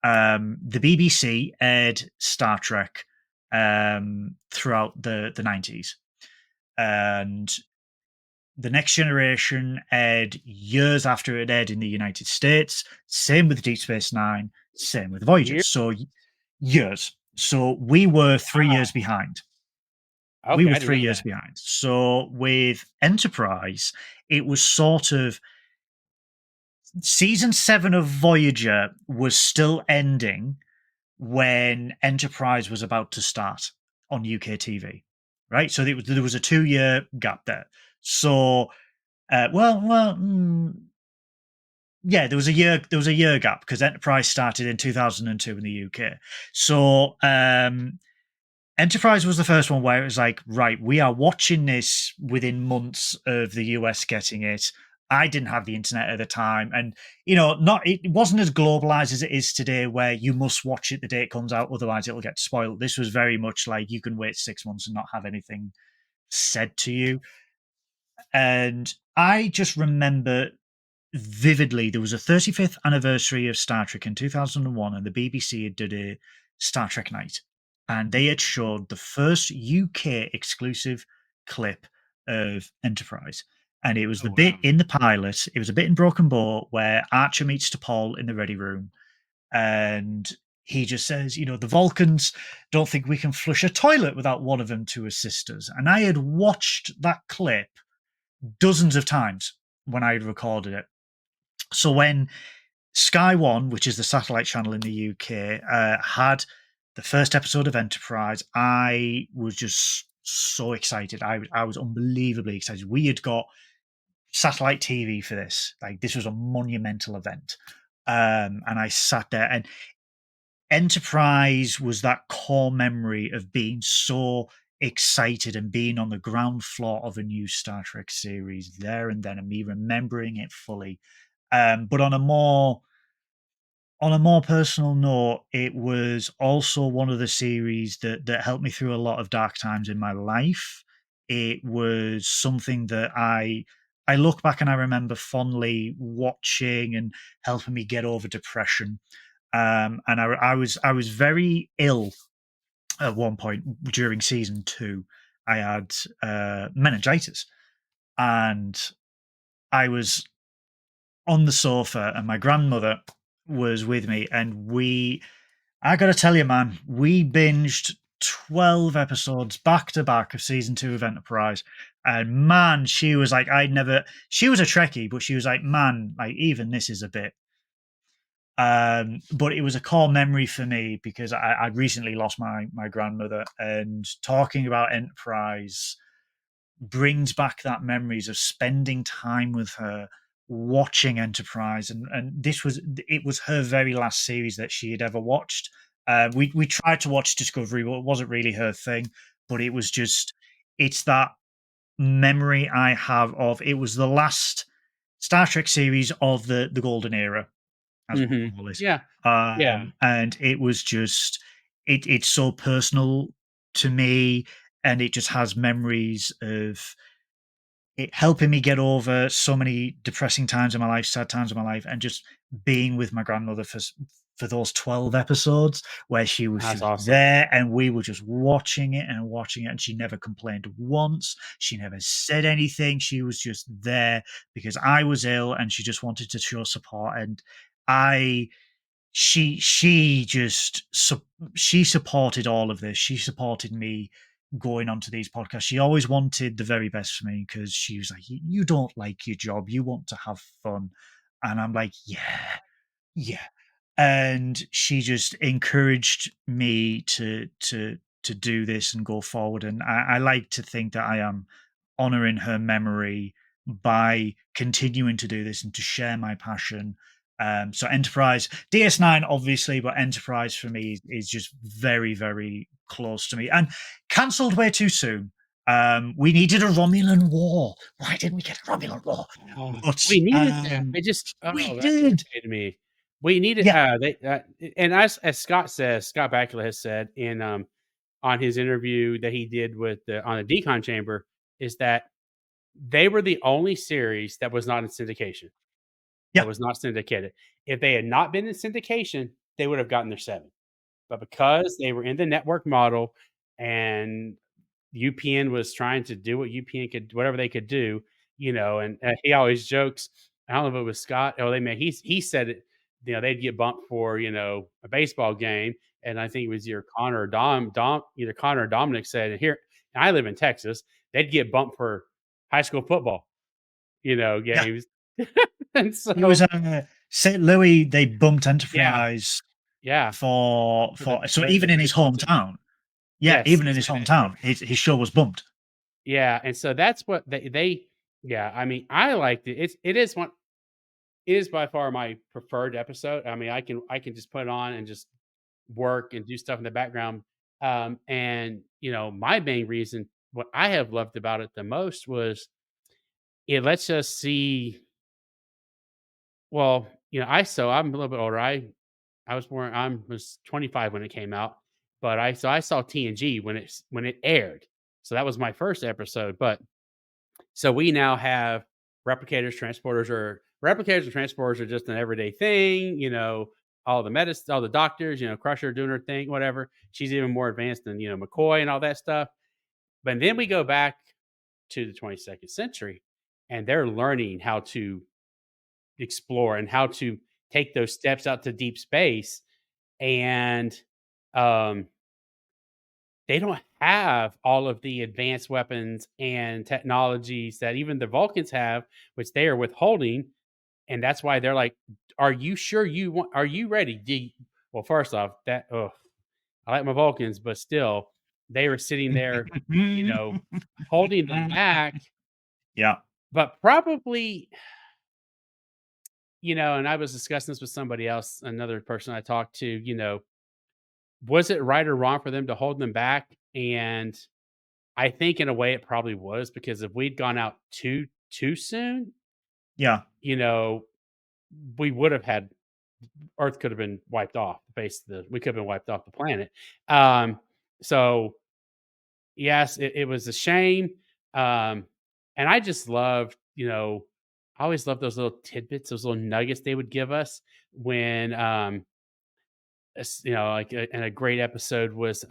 The BBC aired Star Trek throughout the 90s, and the Next Generation aired years after it aired in the United States. Same with Deep Space Nine. Same with Voyager. Year. So years. So we were 3 years behind. We Okay, were I didn't three know years that. behind. So with Enterprise, it was sort of season 7 of Voyager was still ending when Enterprise was about to start on UK TV, right? So there was a 2 year gap there. So, yeah, there was a year gap because Enterprise started in 2002 in the UK. So, Enterprise was the first one where it was like, right, we are watching this within months of the US getting it. I didn't have the internet at the time, and not it wasn't as globalized as it is today, where you must watch it the day it comes out, otherwise it'll get spoiled. This was very much like you can wait 6 months and not have anything said to you. And I just remember vividly there was a 35th anniversary of Star Trek in 2001, and the BBC had did a Star Trek night, and they had showed the first UK exclusive clip of Enterprise. And it was Oh the bit wow. in the pilot, it was a bit in Broken Bow where Archer meets T'Pol in the ready room, and he just says, the Vulcans don't think we can flush a toilet without one of them to assist us. And I had watched that clip dozens of times when I had recorded it. So when Sky One, which is the satellite channel in the UK, had the first episode of Enterprise, I was just so excited. I was unbelievably excited. We had got satellite TV for this. Like, this was a monumental event. And I sat there, and Enterprise was that core memory of being so excited and being on the ground floor of a new Star Trek series there and then, and me remembering it fully. But on a more personal note, it was also one of the series that helped me through a lot of dark times in my life. It was something that I look back and I remember fondly watching and helping me get over depression. And I was very ill at one point during season 2. I had meningitis, and I was on the sofa, and my grandmother was with me, and I got to tell you, man, we binged 12 episodes back to back of season 2 of Enterprise. And man, she was like, she was a Trekkie, but she was like, man, like, even this is a bit. But it was a core memory for me because I'd recently lost my grandmother, and talking about Enterprise brings back that memories of spending time with her, watching Enterprise, and it was her very last series that she had ever watched. We tried to watch Discovery, but it wasn't really her thing. But it was just it's that memory I have of it was the last Star Trek series of the golden era, as we'll Mhm. call it. Yeah. Yeah. And it was just it's so personal to me, and it just has memories of it helping me get over so many depressing times in my life, sad times in my life, and just being with my grandmother for those 12 episodes where she was That's just awesome. there and we were just watching it, and she never complained once. She never said anything. She was just there because I was ill and she just wanted to show support. And I she just she supported all of this. She supported me going onto these podcasts. She always wanted the very best for me because she was like, You don't like your job, you want to have fun." And I'm like, "Yeah, yeah." And she just encouraged me to do this and go forward. And I like to think that I am honoring her memory by continuing to do this and to share my passion. So Enterprise, DS9 obviously, but Enterprise for me is just very, very close to me and cancelled way too soon. We needed a Romulan war. Why didn't we get a Romulan war? Oh, But we needed that. I just we oh, that did. irritated me. We needed Yeah, they and as Scott says, Scott Bakula has said in, on his interview that he did with the on the Decon Chamber, is that they were the only series that was not in syndication, that yeah, was not syndicated. If they had not been in syndication, they would have gotten their 7. But because they were in the network model and UPN was trying to do what UPN could whatever they could do, and, he always jokes, I don't know if it was Scott, oh, they may he said it, they'd get bumped for, a baseball game, and I think it was either Connor or either Connor or Dominic said, "Here, I live in Texas," they'd get bumped for high school football, yeah. games. And It was so St. Louis. They bumped yeah, Enterprise yeah, for the so even in his baseball team. hometown. Yeah, Yes, even in his Cincinnati. hometown, his show was bumped. Yeah, and so that's what they yeah, I mean, I liked it. It is by far my preferred episode. I mean, I can just put it on and just work and do stuff in the background. And my main reason what I have loved about it the most was it lets us see well, I'm a little bit older. I was 25 when it came out, but I saw TNG when it aired. So that was my first episode, but so we now have replicators and transporters are just an everyday thing, all the doctors, Crusher doing her thing, whatever. She's even more advanced than, McCoy and all that stuff. But then we go back to the 22nd century and they're learning how to explore and how to take those steps out to deep space. And um they don't have all of the advanced weapons and technologies that even the Vulcans have, which they are withholding, and that's why they're like, "Are you sure are you ready?" Well, first off, I like my Vulcans, but still, they were sitting there, you know, holding them back, Yeah, but probably, and I was discussing this with somebody else, another person I talked to, was it right or wrong for them to hold them back? And I think in a way it probably was because if we'd gone out too soon, yeah, you know, we would have had Earth could have been wiped off the face of the we could have been wiped off the planet. Um, so yes, it was a shame. Um, and I just loved, I always loved those little tidbits, those little nuggets they would give us when like and a great episode was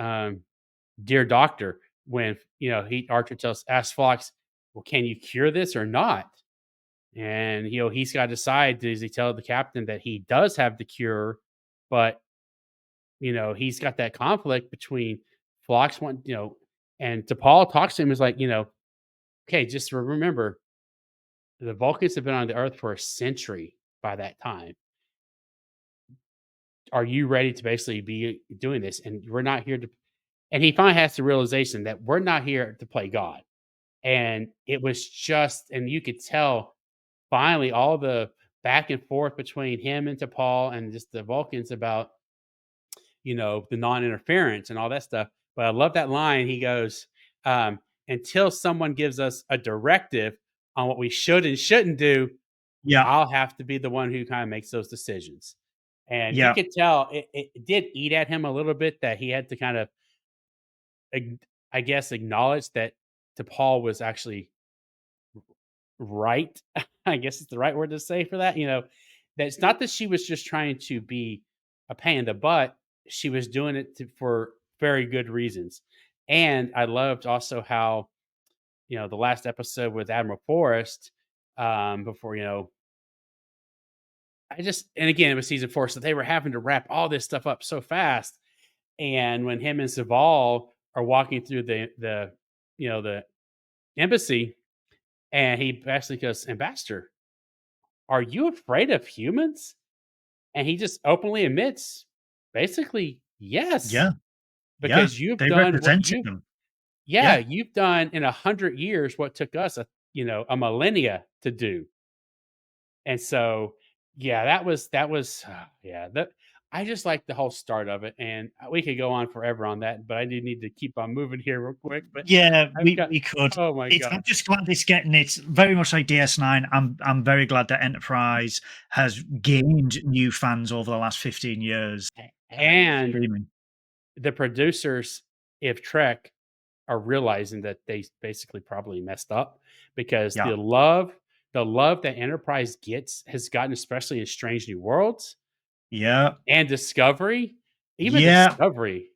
Dear Doctor, when he Archer asks Fox, "Well, can you cure this or not?" And he's got to decide. Does he tell the captain that he does have the cure, but he's got that conflict between Phlox want and T'Pol talks to him, is like, "Okay, just remember, the Vulcans have been on the Earth for a century by that time. Are you ready to basically be doing this? And we're not here to." And he finally has the realization that we're not here to play God. And it was just, and you could tell finally all the back and forth between him and T'Pol and just the Vulcans about, the non-interference and all that stuff. But I love that line. He goes, "Until someone gives us a directive on what we should and shouldn't do, Yeah, I'll have to be the one who kinda makes those decisions." And you yeah, could tell it did eat at him a little bit that he had to kind of, ag I guess, acknowledge that T'Pol was actually right. I guess it's the right word to say for that, that it's not that she was just trying to be a pain in the butt, she was doing it for very good reasons. And I loved also how, the last episode with Admiral Forrest, before, I just and again, it was season 4, so they were having to wrap all this stuff up so fast, and when him and Zaval are walking through the embassy, and he basically goes, "Ambassador, are you afraid of humans?" And he just openly admits, basically, "Yes, yeah, yeah. because you've They done what represented you them. yeah, Yeah. you've done in 100 years what took us a millennia to do." And so, yeah, that was yeah, that I just like the whole start of it, and we could go on forever on that, but I do need to keep on moving here real quick, but Yeah, I've got we could. oh my It's god. I'm just glad it's getting it's very much like DS9. I'm very glad that Enterprise has gained new fans over the last 15 years, And streaming. the producers, if Trek, are realizing that they basically probably messed up because Yeah. the love that Enterprise gets has gotten, especially in Strange New Worlds Yeah. and Discovery, even Yeah, Discovery.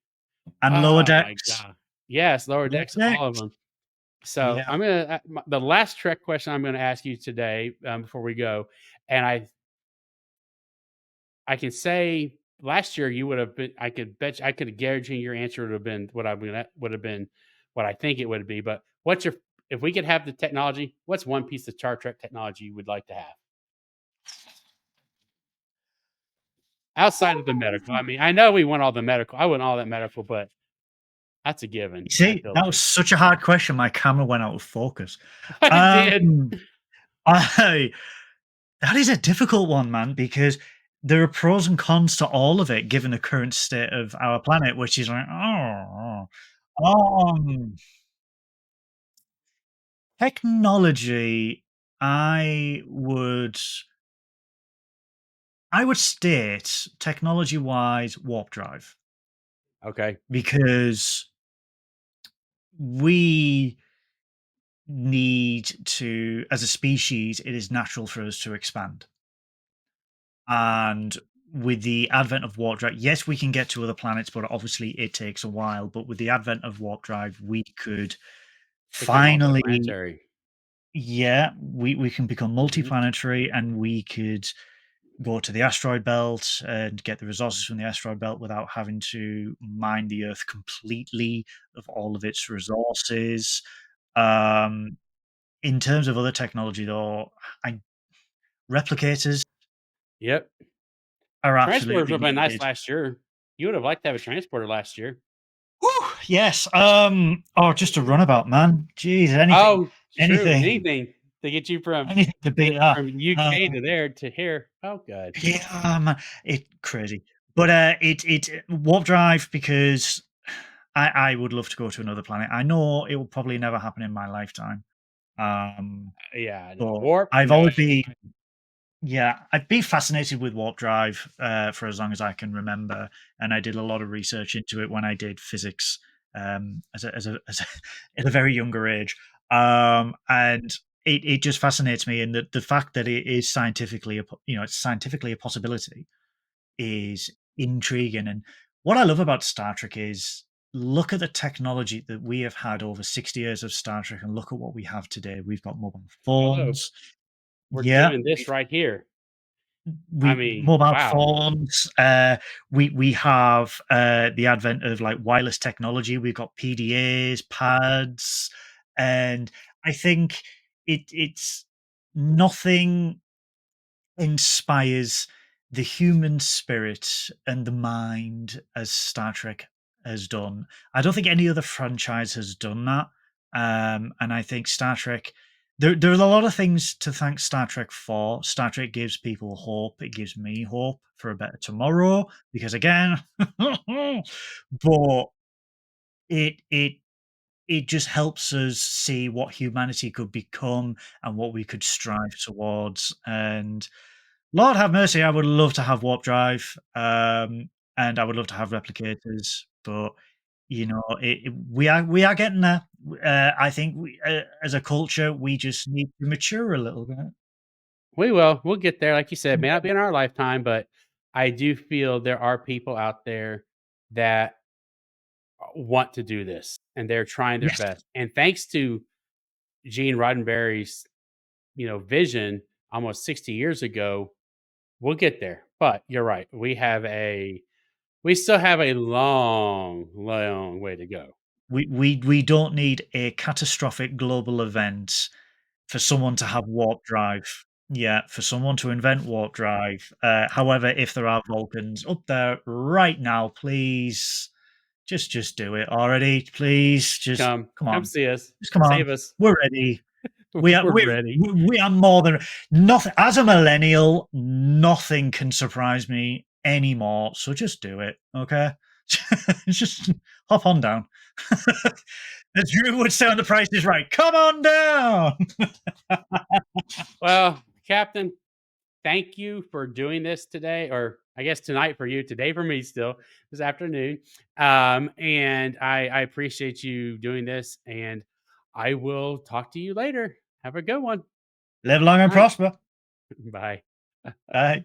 and Lower Oh my Decks. god. Yes, Lower Lower Decks, all of Decks. them. So, Yeah. I'm gonna the last Trek question I'm gonna ask you today, before we go, and I can say last year you would have been I could bet you I could guarantee your answer would have been what I'm gonna would have been what I think it would be, but what's your if we could have the technology, what's one piece of Star Trek technology you would like to have? Outside of the medical. I mean, I know we want all the medical. I want all that medical, but that's a given, You I see, feel that was like. such a hard question, my camera went out of focus. I did. Um, I that is a difficult one, man, because there are pros and cons to all of it, given the current state of our planet, which is like, oh, um, technology. I would, I would state technology-wise, warp drive, Okay. because we need to, as a species, it is natural for us to expand. And with the advent of warp drive, yes, we can get to other planets, but obviously it takes a while. But with the advent of warp drive, we could Become finally, multiplanetary. yeah, we can become Mhm, multiplanetary, and we could go to the asteroid belt and get the resources from the asteroid belt without having to mine the Earth completely of all of its resources. Um, in terms of other technology, though, I replicators yep. are Transporters absolutely would have been nice needed. last year. You would have liked to have a transporter last year. Whew, yes, oh, just a runabout, man. Jeez, anything Oh, true. anything Anything to get you from anything to beat that. from UK Uh, to there to here. Oh, good. yeah, man, it crazy. But, warp drive, because I would love to go to another planet. I know it will probably never happen in my lifetime, um, Yeah, no. but Warp, I've no. always been, yeah, I've been fascinated with warp drive, for as long as I can remember, and I did a lot of research into it when I did physics, as a at a very younger age, and it just fascinates me, and the fact that it is scientifically it's scientifically a possibility is intriguing. And what I love about Star Trek is, look at the technology that we have had over 60 years of Star Trek, and look at what we have today. We've got mobile Hello. phones. We're Yeah, doing this right here. I we mean, mobile wow. phones, we have, the advent of, like, wireless technology. We've got PDAs, pads, and I think it's nothing inspires the human spirit and the mind as Star Trek has done. I don't think any other franchise has done that. And I think Star Trek, there are a lot of things to thank Star Trek for. Star Trek gives people hope. It gives me hope for a better tomorrow because again, but it it just helps us see what humanity could become and what we could strive towards. And Lord have mercy, I would love to have warp drive, and I would love to have replicators, but, we are getting there. I think as a culture, we just need to mature a little bit. We will. We'll get there. Like you said, may not Yeah. be in our lifetime, but I do feel there are people out there that want to do this and they're trying their Yes, best. And thanks to Gene Roddenberry's, vision almost 60 years ago, we'll get there. But you're right. We still have a long, long way to go. we don't need a catastrophic global event for someone to have warp drive. Yeah, for someone to invent warp drive. However, if there are Vulcans up there right now, please just do it already, please. Just come Come on. see us. Just come on. Save us. We're ready. We are We're ready. we are more than nothing. As a millennial, nothing can surprise me anymore. So just do it, okay? Just hop on down. As Drew would say on The Price is Right, come on down. Well, Captain, thank you for doing this today, or I guess tonight for you, today for me still, this afternoon. And I appreciate you doing this, and I will talk to you later. Have a good one. Live long and All right. prosper. Bye. Bye.